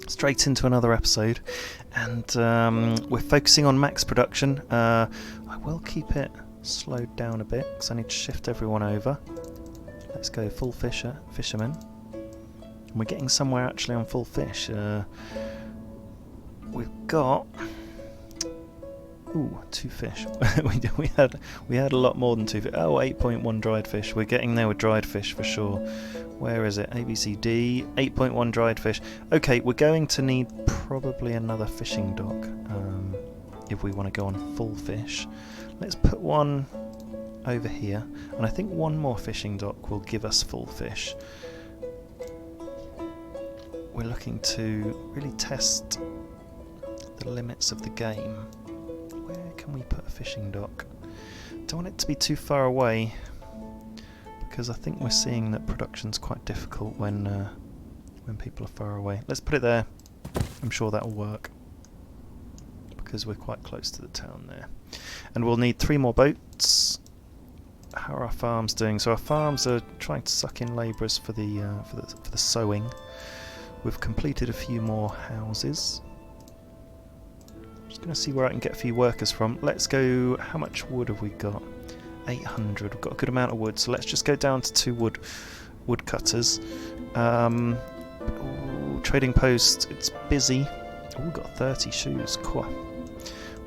straight into another episode, and we're focusing on max production. I will keep it slowed down a bit because I need to shift everyone over. Let's go full fisherman. And we're getting somewhere actually on full fish. We've got 2 fish. we had a lot more than 2 fish. 8.1 dried fish. We're getting there with dried fish for sure. Where is it? ABCD 8.1 dried fish. Okay, we're going to need probably another fishing dock if we want to go on full fish. Let's put one over here, and I think one more fishing dock will give us full fish. We're looking to really test the limits of the game. Where can we put a fishing dock? Don't want it to be too far away, because I think we're seeing that production's quite difficult when people are far away. Let's put it there. I'm sure that'll work, because we're quite close to the town there. And we'll need 3 more boats. How are our farms doing? So our farms are trying to suck in labourers for the sowing. We've completed a few more houses. Just going to see where I can get a few workers from. Let's go. How much wood have we got? 800. We've got a good amount of wood, so let's just go down to 2 wood cutters. Trading post. It's busy. We've got 30 shoes. Cool.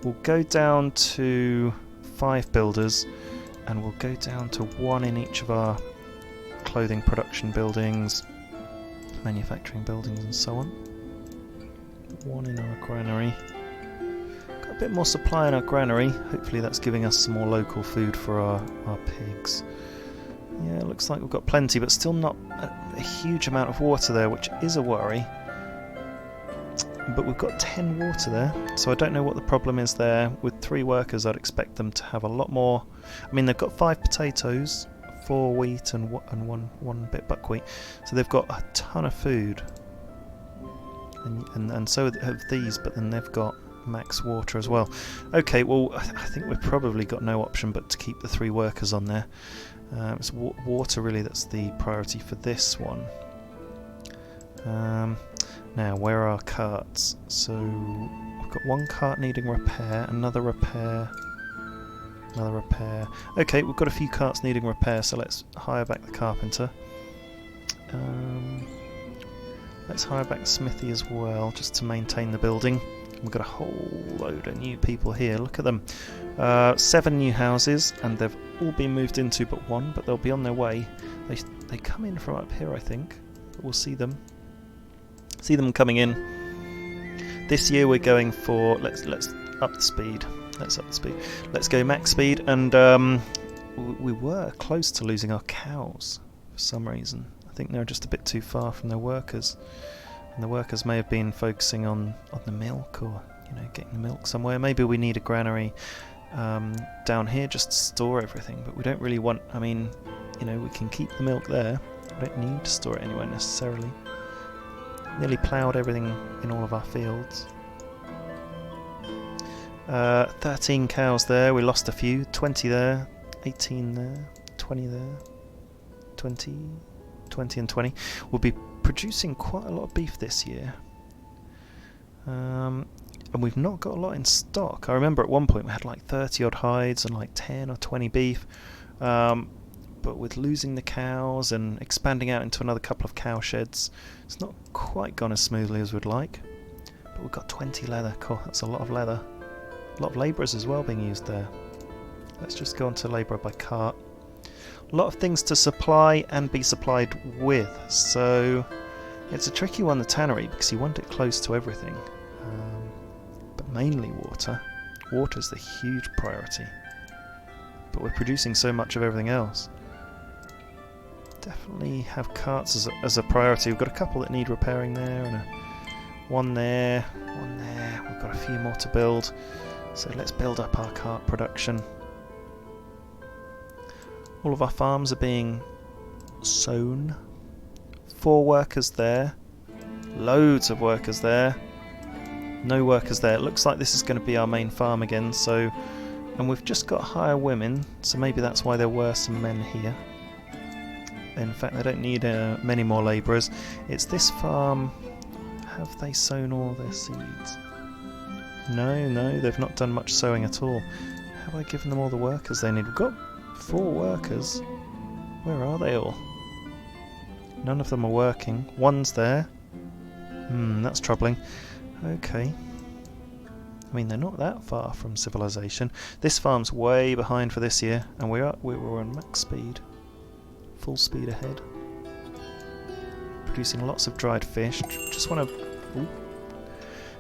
We'll go down to 5 builders, and we'll go down to 1 in each of our clothing production buildings, manufacturing buildings, and so on. 1 in our granary. Got a bit more supply in our granary. Hopefully that's giving us some more local food for our pigs. Yeah, it looks like we've got plenty, but still not a huge amount of water there, which is a worry. But we've got 10 water there, so I don't know what the problem is there. With 3 workers, I'd expect them to have a lot more. I mean, they've got 5 potatoes, 4 wheat, and one bit buckwheat, so they've got a ton of food. And so have these, but then they've got max water as well. Okay, well, I think we've probably got no option but to keep the 3 workers on there. It's water really that's the priority for this one. Now, where are our carts? So, we've got 1 cart needing repair, another repair, another repair. Okay, we've got a few carts needing repair, so let's hire back the carpenter. Let's hire back the smithy as well, just to maintain the building. We've got a whole load of new people here, look at them. 7 new houses, and they've all been moved into but 1, but they'll be on their way. They come in from up here, I think, but we'll see them. See them coming in. This year we're going for let's up the speed. Let's go max speed, and we were close to losing our cows for some reason. I think they're just a bit too far from their workers, and the workers may have been focusing on the milk, or getting the milk somewhere. Maybe we need a granary down here just to store everything, but we don't really want. I mean, we can keep the milk there. We don't need to store it anywhere necessarily. Nearly ploughed everything in all of our fields. 13 cows there, we lost a few. 20 there, 18 there, 20 there, 20 and 20. We'll be producing quite a lot of beef this year. And we've not got a lot in stock. I remember at one point we had like 30 odd hides and like 10 or 20 beef. But with losing the cows and expanding out into another couple of cow sheds, it's not quite gone as smoothly as we'd like. But we've got 20 leather. Cool, that's a lot of leather. A lot of labourers as well being used there. Let's just go on to labourer by cart. A lot of things to supply and be supplied with. So it's a tricky one, the tannery, because you want it close to everything. But mainly water. Water's the huge priority. But we're producing so much of everything else. Definitely have carts as a priority. We've got a couple that need repairing there, and one there. We've got a few more to build, so let's build up our cart production. All of our farms are being sown. 4 workers there, loads of workers there, no workers there. It looks like this is going to be our main farm again, and we've just got higher women, so maybe that's why there were some men here. In fact, they don't need many more labourers. It's this farm Have they sown all their seeds? No, they've not done much sowing at all. Have I given them all the workers they need? We've got 4 workers. Where are they all? None of them are working. One's there. That's troubling. Okay. I mean, they're not that far from civilization. This farm's way behind for this year, and we're on max speed. Full speed ahead. Producing lots of dried fish. Just want to...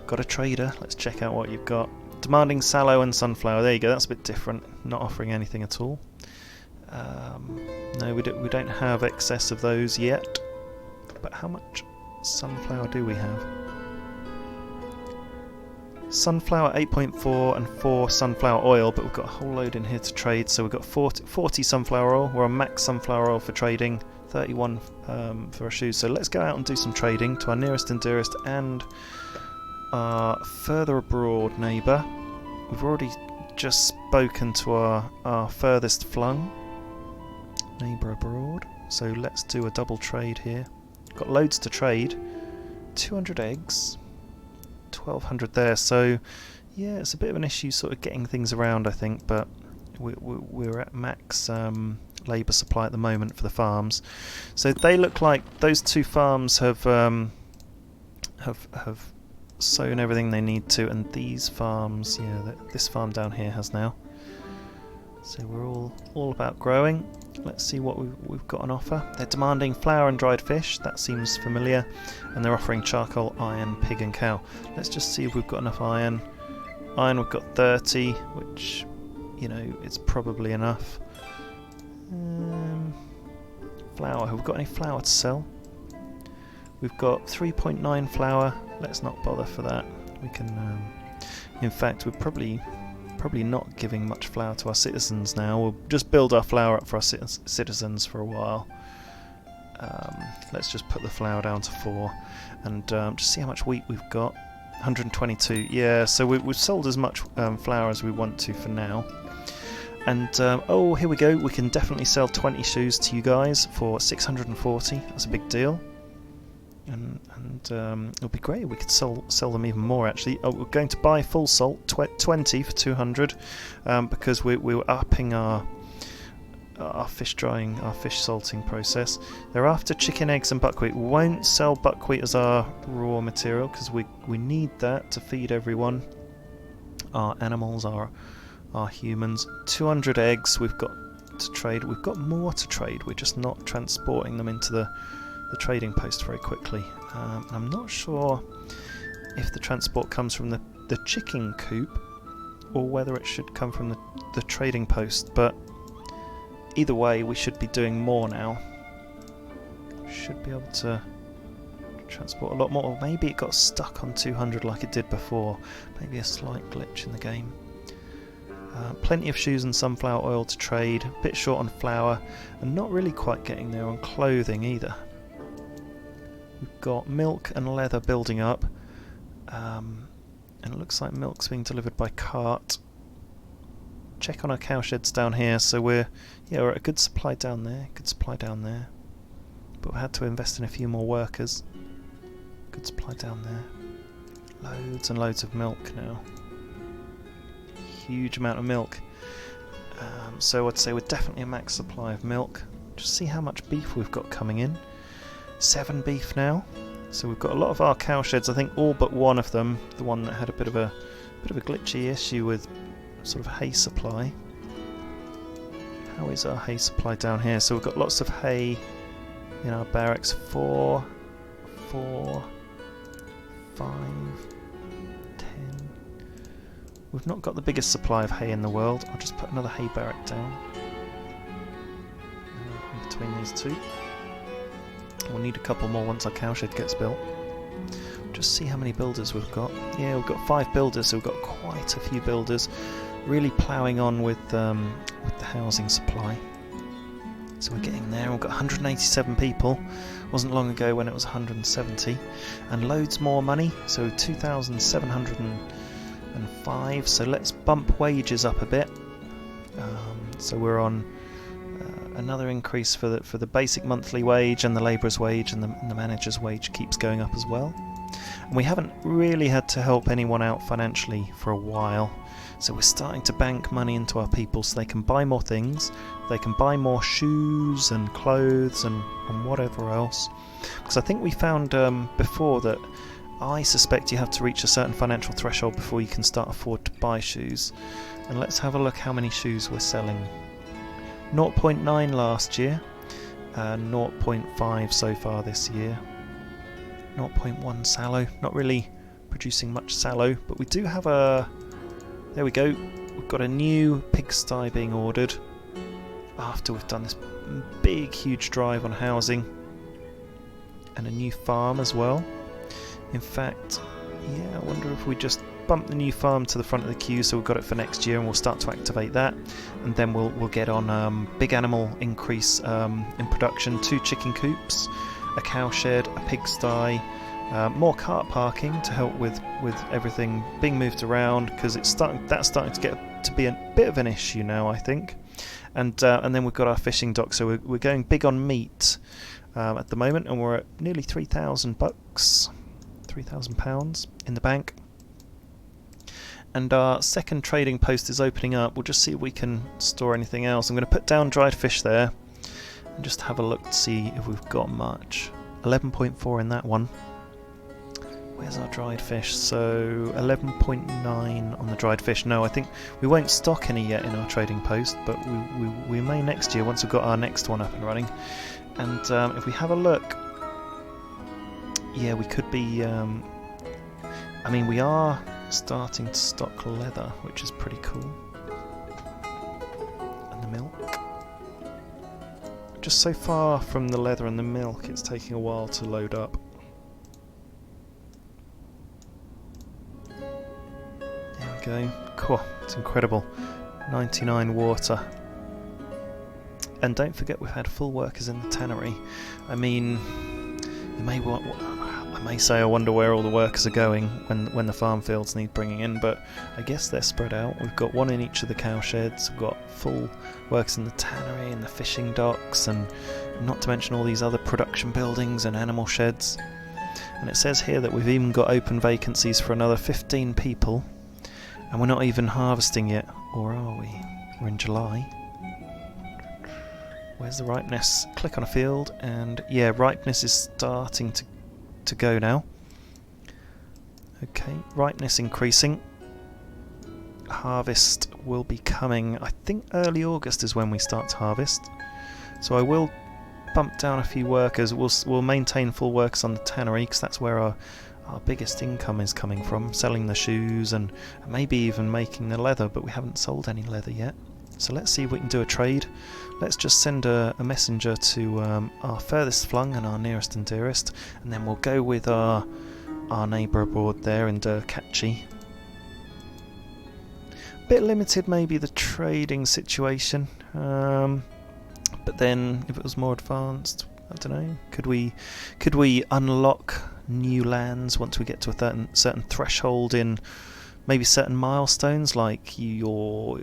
Got a trader. Let's check out what you've got. Demanding sallow and sunflower. There you go. That's a bit different. Not offering anything at all. No, we don't have excess of those yet. But how much sunflower do we have? Sunflower 8.4 and 4 sunflower oil, but we've got a whole load in here to trade. So we've got 40 sunflower oil. We're on max sunflower oil for trading. 31 for our shoes. So let's go out and do some trading to our nearest and dearest and our further abroad neighbour. We've already just spoken to our furthest flung neighbour abroad. So let's do a double trade here. Got loads to trade. 200 eggs. 1200 there. So yeah, it's a bit of an issue sort of getting things around, I think, but we're at max labour supply at the moment for the farms. So they look like those 2 farms have sown everything they need to, and these farms, yeah, this farm down here has now. So we're all about growing. Let's see what we've got on offer. They're demanding flour and dried fish. That seems familiar. And they're offering charcoal, iron, pig and cow. Let's just see if we've got enough iron. Iron we've got 30, which, you know, it's probably enough. Flour. Have we got any flour to sell? We've got 3.9 flour. Let's not bother for that. We can... in fact, we're probably not giving much flour to our citizens now. We'll just build our flour up for our citizens for a while. Let's just put the flour down to 4 and just see how much wheat we've got. 122. Yeah, so we've sold as much flour as we want to for now. And oh, here we go. We can definitely sell 20 shoes to you guys for 640. That's a big deal. And it'll be great. We could sell them even more, actually. Oh, we're going to buy full salt, 20 for 200, because we were upping our fish drying, our fish salting process. They're after chicken, eggs and buckwheat. We won't sell buckwheat as our raw material because we need that to feed everyone. Our animals, our humans. 200 eggs we've got to trade. We've got more to trade. We're just not transporting them into the trading post very quickly. I'm not sure if the transport comes from the chicken coop or whether it should come from the trading post, but either way we should be doing more now. Should be able to transport a lot more. Or maybe it got stuck on 200 like it did before. Maybe a slight glitch in the game. Plenty of shoes and sunflower oil to trade. A bit short on flour and not really quite getting there on clothing either. We've got milk and leather building up, and it looks like milk's being delivered by cart. Check on our cow sheds down here. So we're at a good supply down there, but we had to invest in a few more workers. Good supply down there. Loads and loads of milk now. Huge amount of milk. So I'd say we're definitely a max supply of milk. Just see how much beef we've got coming in. 7 beef now. So we've got a lot of our cow sheds. I think all but one of them, the one that had a bit of a glitchy issue with sort of hay supply. How is our hay supply down here? So we've got lots of hay in our barracks. 4, 5, 10. We've not got the biggest supply of hay in the world. I'll just put another hay barrack down in between these two. We'll need a couple more once our cowshed gets built. Just see how many builders we've got. Yeah, we've got 5 builders, so we've got quite a few builders really ploughing on with the housing supply. So we're getting there. We've got 187 people. Wasn't long ago when it was 170. And loads more money, so 2,705. So let's bump wages up a bit. So we're on another increase for the basic monthly wage, and the labourer's wage, and the manager's wage keeps going up as well. And we haven't really had to help anyone out financially for a while. So we're starting to bank money into our people so they can buy more things, they can buy more shoes and clothes and whatever else. Because I think we found before that I suspect you have to reach a certain financial threshold before you can start afford to buy shoes. And let's have a look how many shoes we're selling. 0.9 last year, 0.5 so far this year. 0.1 sallow, not really producing much sallow, but we do have a... There we go, we've got a new pigsty being ordered after we've done this big huge drive on housing, and a new farm as well. In fact, yeah, I wonder if we just bump the new farm to the front of the queue so we've got it for next year, and we'll start to activate that, and then we'll get on big animal increase in production, 2 chicken coops, a cow shed, a pigsty, more cart parking to help with everything being moved around, because that's starting to get to be a bit of an issue now, I think. And then we've got our fishing dock, so we're going big on meat at the moment, and we're at nearly $3,000, £3,000 in the bank. And our second trading post is opening up. We'll just see if we can store anything else. I'm going to put down dried fish there and just have a look to see if we've got much. 11.4 in that one. Where's our dried fish? So 11.9 on the dried fish. No, I think we won't stock any yet in our trading post, but we may next year once we've got our next one up and running. And if we have a look, yeah, we could be... I mean, we are starting to stock leather, which is pretty cool. And the milk. Just so far from the leather and the milk, it's taking a while to load up. There we go. Cool. It's incredible. 99 water. And don't forget we've had full workers in the tannery. I mean, you may want... I may say I wonder where all the workers are going when the farm fields need bringing in, but I guess they're spread out. We've got one in each of the cow sheds, we've got full workers in the tannery and the fishing docks, and not to mention all these other production buildings and animal sheds. And it says here that we've even got open vacancies for another 15 people, and we're not even harvesting yet, or are we? We're in July. Where's the ripeness? Click on a field, and yeah, ripeness is starting to go now. Okay, ripeness increasing. Harvest will be coming, I think early August is when we start to harvest. So I will bump down a few workers. We'll maintain full workers on the tannery, because that's where our biggest income is coming from, selling the shoes and maybe even making the leather, but we haven't sold any leather yet. So let's see if we can do a trade. Let's just send a messenger to our furthest flung and our nearest and dearest, and then we'll go with our neighbour abroad there in Derkachi. Bit limited maybe the trading situation, but then if it was more advanced, I don't know, could we unlock new lands once we get to a certain threshold in maybe certain milestones, like your...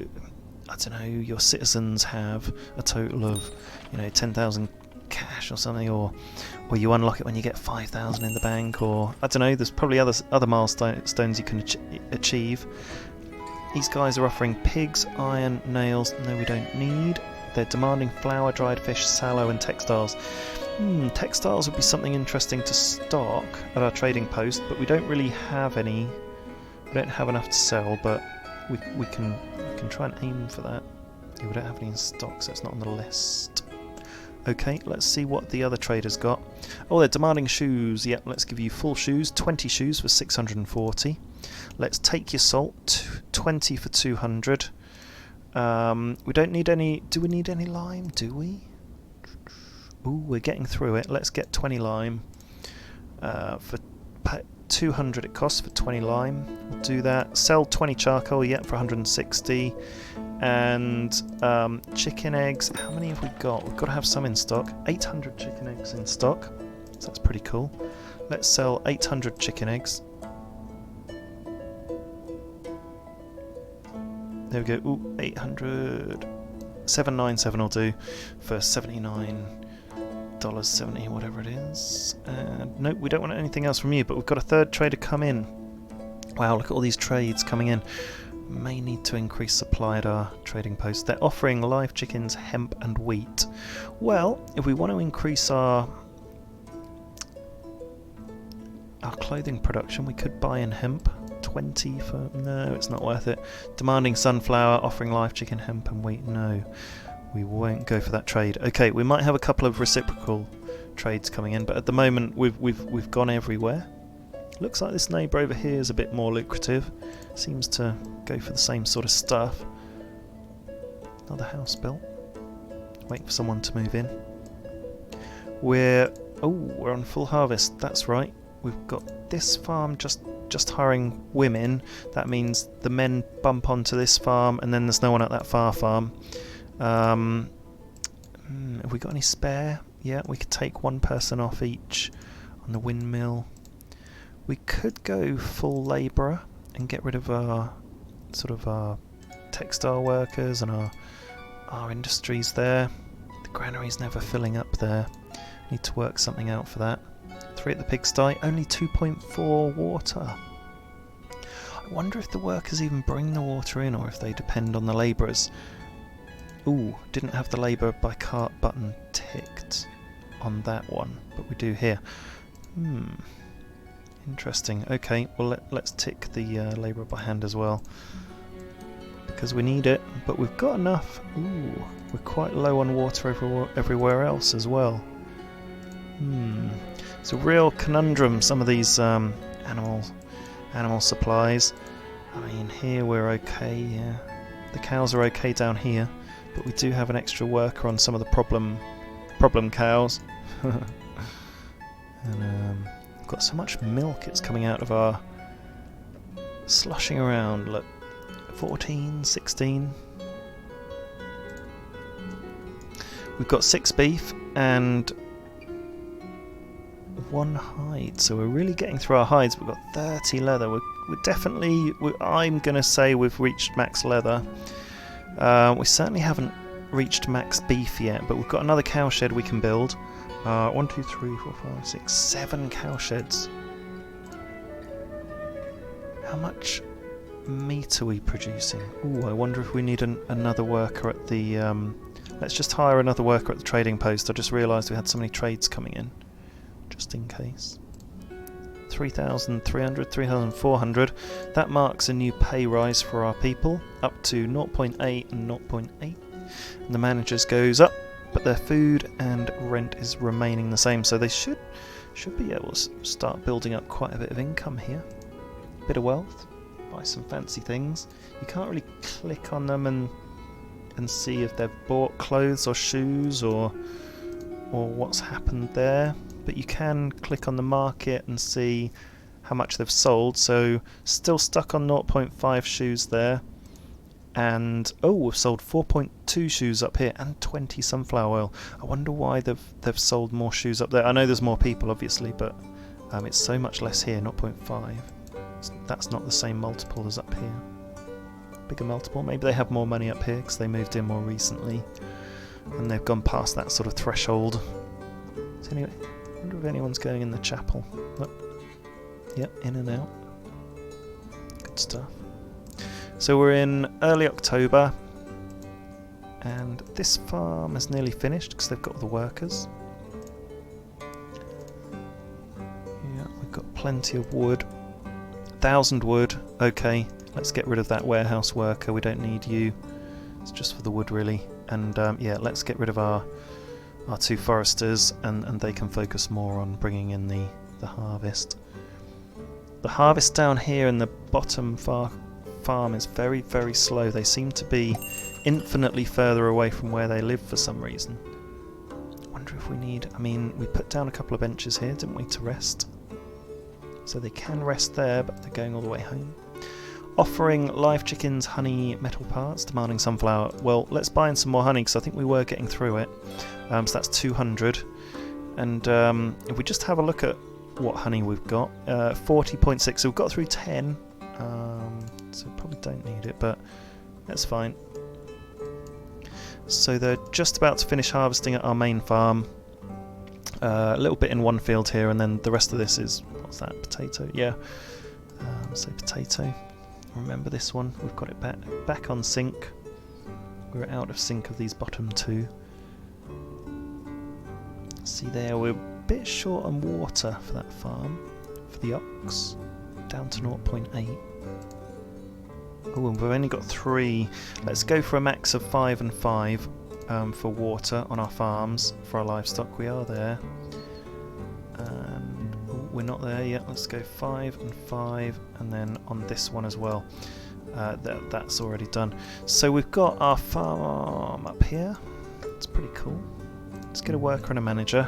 I don't know, your citizens have a total of, 10,000 cash or something, or you unlock it when you get 5,000 in the bank, or I don't know. There's probably other milestones you can achieve. These guys are offering pigs, iron, nails. No, we don't need. They're demanding flour, dried fish, sallow, and textiles. Textiles would be something interesting to stock at our trading post, but we don't really have any. We don't have enough to sell, but we can try and aim for that. Yeah, we don't have any in stock, so it's not on the list. Okay, let's see what the other trader's got. Oh, they're demanding shoes. Yep, let's give you full shoes. 20 shoes for 640. Let's take your salt. 20 for 200. We don't need any... Do we need any lime? Do we? Ooh, we're getting through it. Let's get 20 lime. For 200 it costs for 20 lime. We'll do that. Sell 20 charcoal, yet for 160. And chicken eggs. How many have we got? We've got to have some in stock. 800 chicken eggs in stock. So that's pretty cool. Let's sell 800 chicken eggs. There we go. Ooh, 800. 797 will do for 79. $70, whatever it is. Nope, we don't want anything else from you, but we've got a third trader come in. Wow, look at all these trades coming in. May need to increase supply at our trading post. They're offering live chickens, hemp and wheat. Well, if we want to increase our clothing production, we could buy in hemp. 20 for... no, it's not worth it. Demanding sunflower, offering live chicken, hemp and wheat. No, we won't go for that trade. Okay, we might have a couple of reciprocal trades coming in, but at the moment we've gone everywhere. Looks like this neighbour over here is a bit more lucrative. Seems to go for the same sort of stuff. Another house built. Waiting for someone to move in. We're on full harvest. That's right. We've got this farm just hiring women. That means the men bump onto this farm, and then there's no one at that far farm. Have we got any spare? Yeah, we could take one person off each on the windmill. We could go full labourer and get rid of our textile workers and our industries there. The granary's never filling up there. Need to work something out for that. 3 at the pigsty, only 2.4 water. I wonder if the workers even bring the water in or if they depend on the labourers. Ooh, didn't have the labour by cart button ticked on that one, but we do here. Interesting. Okay, well let's tick the labour by hand as well, because we need it, but we've got enough. Ooh, we're quite low on water everywhere else as well. It's a real conundrum, some of these animal supplies. I mean, here we're okay, yeah. The cows are okay down here, but we do have an extra worker on some of the problem cows. And we've got so much milk, it's coming out of our... slushing around, look. 14, 16. We've got 6 beef and 1 hide, so we're really getting through our hides. We've got 30 leather. We're definitely... I'm going to say we've reached max leather. We certainly haven't reached max beef yet, but we've got another cowshed we can build. 1, 2, 3, 4, 5, 6, 7 cowsheds. How much meat are we producing? Ooh, I wonder if we need another worker at the... let's just hire another worker at the trading post. I just realised we had so many trades coming in. Just in case. 3,300, 3,400. That marks a new pay rise for our people, up to 0.8 and 0.8. And the managers goes up, but their food and rent is remaining the same. So they should be able to start building up quite a bit of income here. A bit of wealth. Buy some fancy things. You can't really click on them and see if they've bought clothes or shoes or what's happened there. But you can click on the market and see how much they've sold. So still stuck on 0.5 shoes there, and we've sold 4.2 shoes up here and 20 sunflower oil. I wonder why they've sold more shoes up there. I know there's more people obviously, but it's so much less here. 0.5. That's not the same multiple as up here. Bigger multiple. Maybe they have more money up here because they moved in more recently and they've gone past that sort of threshold. So anyway, I wonder if anyone's going in the chapel. Look. Yep, in and out. Good stuff. So we're in early October, and this farm is nearly finished because they've got all the workers. Yeah, we've got plenty of wood. 1,000 wood. Okay, let's get rid of that warehouse worker. We don't need you. It's just for the wood, really. And yeah, let's get rid of our 2 foresters, and they can focus more on bringing in the harvest. The harvest down here in the bottom farm is very, very slow. They seem to be infinitely further away from where they live for some reason. I wonder if we need... I mean, we put down a couple of benches here, didn't we, to rest? So they can rest there, but they're going all the way home. Offering live chickens, honey, metal parts, demanding sunflower. Well, let's buy in some more honey because I think we were getting through it. So that's 200. And if we just have a look at what honey we've got, 40.6. So we've got through 10. So probably don't need it, but that's fine. So they're just about to finish harvesting at our main farm. A little bit in one field here, and then the rest of this is, what's that, potato? Yeah, so potato. Remember this one, we've got it back on sync. We're out of sync of these bottom two. See there, we're a bit short on water for that farm, for the ox, down to 0.8. Oh, and we've only got 3. Let's go for a max of 5 and 5 for water on our farms, for our livestock. We are there. And we're not there yet. Let's go 5 and 5, and then on this one as well. That's already done. So we've got our farm up here. It's pretty cool. Let's get a worker and a manager.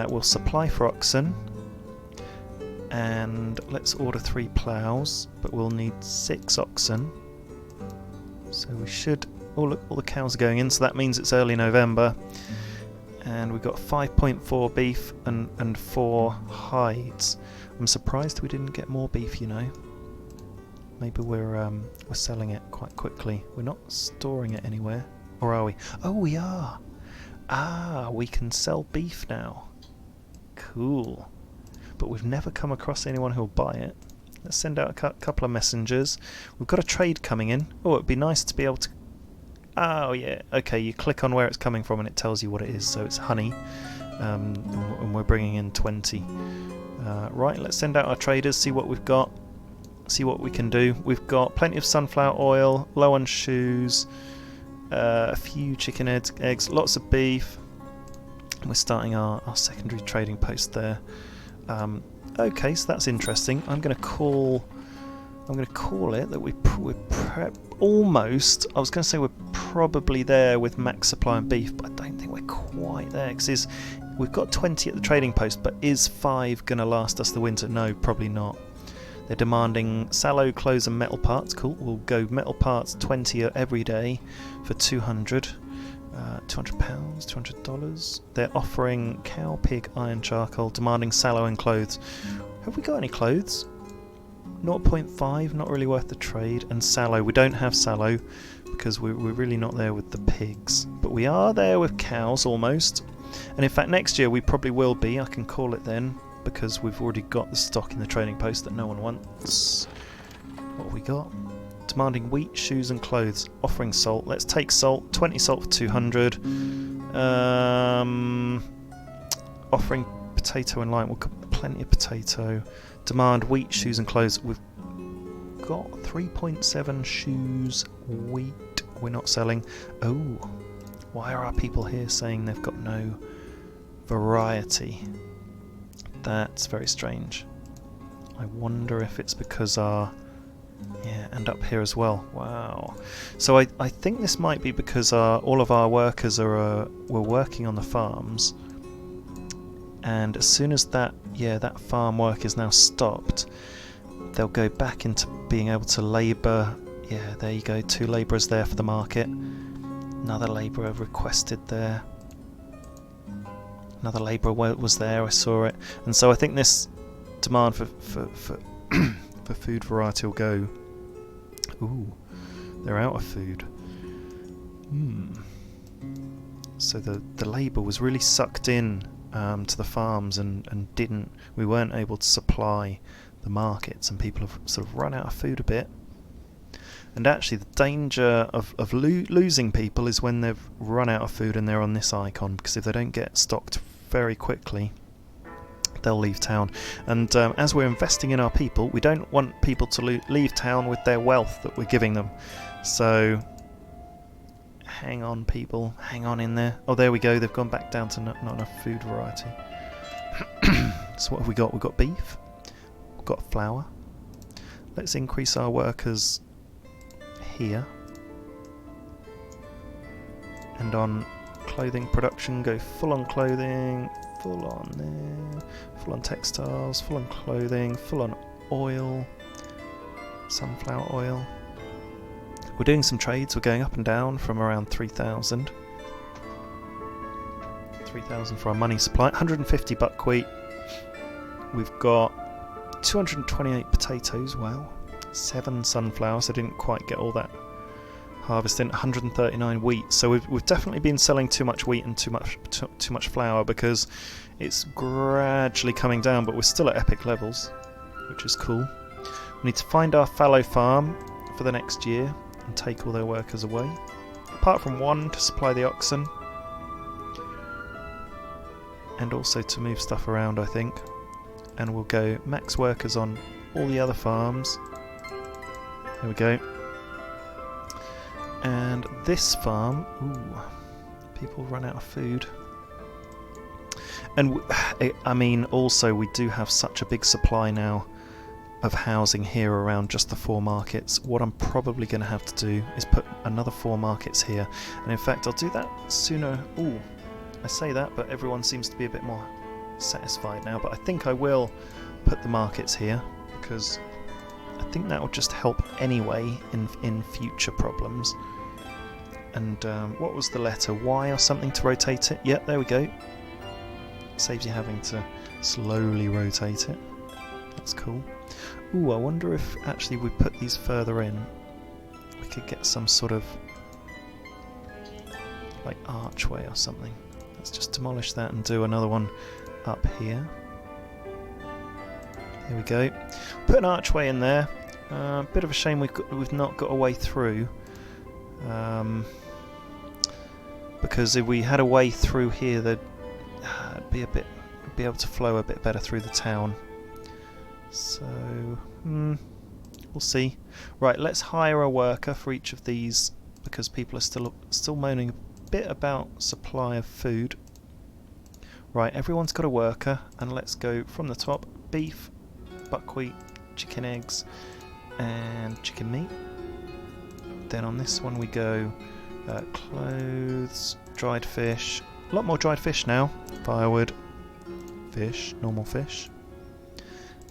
We'll supply for oxen. And let's order 3 ploughs, but we'll need 6 oxen. So we should... Oh look, all the cows are going in, so that means it's early November. And we've got 5.4 beef and 4 hides. I'm surprised we didn't get more beef, you know. Maybe we're selling it quite quickly. We're not storing it anywhere. Or are we? Oh, we are! Ah, we can sell beef now. Cool. But we've never come across anyone who'll buy it. Let's send out a couple of messengers. We've got a trade coming in. Oh, it'd be nice to be able to... Oh, yeah. Okay, you click on where it's coming from and it tells you what it is. So it's honey. And we're bringing in 20. Right, let's send out our traders, see what we've got. See what we can do. We've got plenty of sunflower oil, low on shoes, a few chicken eggs, lots of beef. We're starting our secondary trading post there. Okay, so that's interesting. I'm going to call it that we're almost. I was going to say we're probably there with max supply and beef, but I don't think we're quite there because we've got 20 at the trading post. But is 5 going to last us the winter? No, probably not. They're demanding sallow, clothes, and metal parts. Cool. We'll go metal parts 20 every day for 200. £200, $200. They're offering cow, pig, iron, charcoal, demanding sallow and clothes. Have we got any clothes? 0.5, not really worth the trade. And sallow, we don't have sallow because we're really not there with the pigs. But we are there with cows almost. And in fact, next year we probably will be. I can call it then because we've already got the stock in the trading post that no one wants. What have we got? Demanding wheat, shoes and clothes. Offering salt. Let's take salt. 20 salt for 200. Offering potato and lime. We've got plenty of potato. Demand wheat, shoes and clothes. We've got 3.7 shoes. Wheat. We're not selling. Oh. Why are our people here saying they've got no variety? That's very strange. I wonder if it's because our... Yeah, and up here as well. Wow. So I think this might be because all of our workers were working on the farms, and as soon as that farm work is now stopped, they'll go back into being able to labour. Yeah, there you go. 2 labourers there for the market. Another labourer requested there. Another labourer was there. I saw it, and so I think this demand for for food variety will go. Ooh, they're out of food. So the labour was really sucked in to the farms and we weren't able to supply the markets, and people have sort of run out of food a bit. And actually the danger of losing people is when they've run out of food and they're on this icon, because if they don't get stocked very quickly, they'll leave town. And as we're investing in our people, we don't want people to leave town with their wealth that we're giving them. So hang on, people, hang on in there. Oh, there we go, they've gone back down to not enough food variety. So what have we got? We've got beef, we've got flour. Let's increase our workers here. And on clothing production, go full on clothing, full on there, full on textiles, full on clothing, full on oil, sunflower oil. We're doing some trades. We're going up and down from around 3,000. 3,000 for our money supply. 150 buckwheat. We've got 228 potatoes. Wow. 7 sunflowers. I didn't quite get all that harvesting 139 wheat. So we've definitely been selling too much wheat and too much flour, because it's gradually coming down, but we're still at epic levels, which is cool. We need to find our fallow farm for the next year and take all their workers away, apart from one to supply the oxen and also to move stuff around, I think. And we'll go max workers on all the other farms. There we go. And this farm, ooh, people run out of food. And I mean, also we do have such a big supply now of housing here around just the 4 markets. What I'm probably going to have to do is put another 4 markets here. And in fact, I'll do that sooner. Ooh, I say that, but everyone seems to be a bit more satisfied now. But I think I will put the markets here, because I think that will just help anyway in future problems. And what was the letter? Y or something to rotate it? Yep, there we go. Saves you having to slowly rotate it. That's cool. Ooh, I wonder if actually we put these further in, we could get some sort of like archway or something. Let's just demolish that and do another one up here. There we go. Put an archway in there. Bit of a shame we've not got a way through. Because if we had a way through here, there'd be able to flow a bit better through the town. So we'll see. Right, let's hire a worker for each of these, because people are still moaning a bit about supply of food. Right, everyone's got a worker, and let's go from the top: beef, buckwheat, chicken eggs, and chicken meat. Then on this one we go clothes, dried fish. A lot more dried fish now. Firewood, fish, normal fish.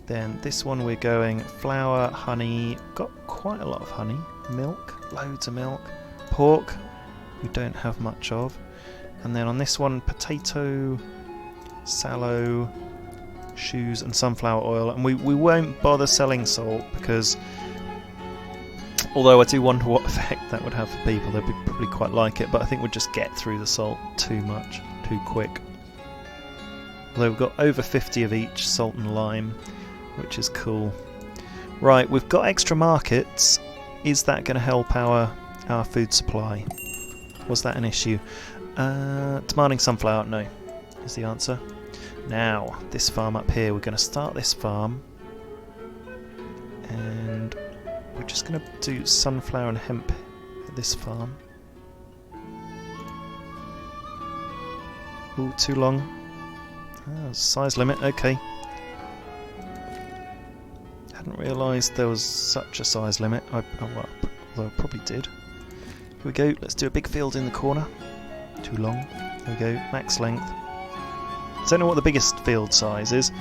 Then this one we're going flour, honey. Got quite a lot of honey. Milk, loads of milk. Pork, we don't have much of. And then on this one, potato, sallow, shoes, and sunflower oil. And we won't bother selling salt, because although I do wonder what effect that would have for people. They'd probably quite like it, but I think we'd just get through the salt too much, too quick. Although we've got over 50 of each, salt and lime, which is cool. Right, we've got extra markets. Is that going to help our food supply? Was that an issue? Demanding sunflower, no, is the answer. Now, this farm up here, we're going to start this farm. And we're just going to do sunflower and hemp at this farm. Ooh, too long. Size limit, okay. Hadn't realised there was such a size limit. Although I probably did. Here we go, let's do a big field in the corner. Too long. There we go, max length. I don't know what the biggest field size is.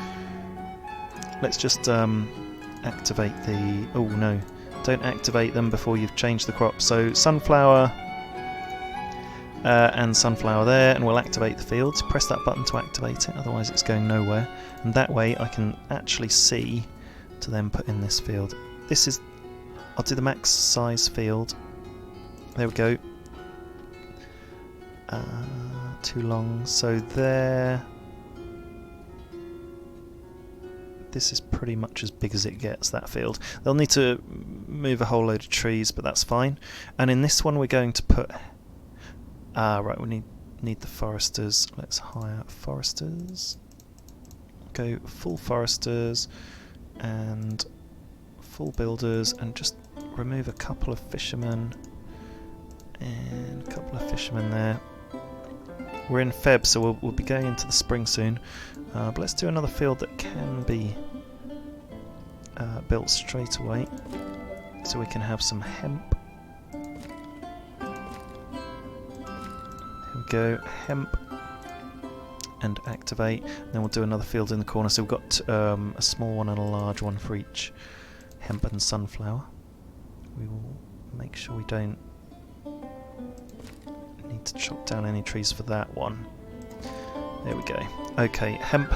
Let's just activate the... Oh no, don't activate them before you've changed the crop. So sunflower and sunflower there, and we'll activate the fields. Press that button to activate it, otherwise it's going nowhere. And that way I can actually see to then put in this field. This is... I'll do the max size field. There we go. Too long. So there... This is pretty much as big as it gets, that field. They'll need to move a whole load of trees, but that's fine. And in this one we're going to put... right, we need the foresters. Let's hire foresters. Go full foresters and full builders, and just remove a couple of fishermen and a couple of fishermen there. We're in Feb, so we'll be going into the spring soon. But let's do another field that can be built straight away, so we can have some hemp. Here we go, hemp, and activate. And then we'll do another field in the corner. So we've got a small one and a large one for each hemp and sunflower. We will make sure we don't need to chop down any trees for that one. There we go. Okay, hemp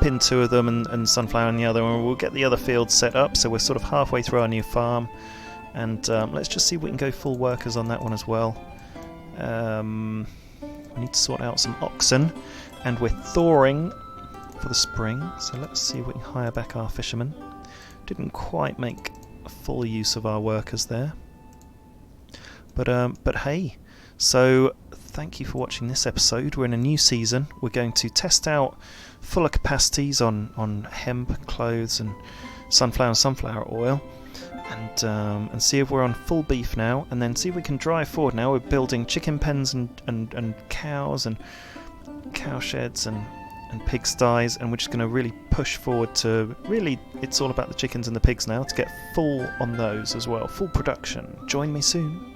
in 2 of them and sunflower in the other one. We'll get the other field set up, so we're sort of halfway through our new farm, And let's just see if we can go full workers on that one as well. We need to sort out some oxen, and we're thawing for the spring, so let's see if we can hire back our fishermen. Didn't quite make full use of our workers there, but hey, so thank you for watching this episode. We're in a new season. We're going to test out fuller capacities on hemp, clothes and sunflower oil, and see if we're on full beef now, and then see if we can drive forward. Now we're building chicken pens and cows and cow sheds and pigsties, and we're just going to really push forward to really, it's all about the chickens and the pigs now, to get full on those as well, full production. Join me soon.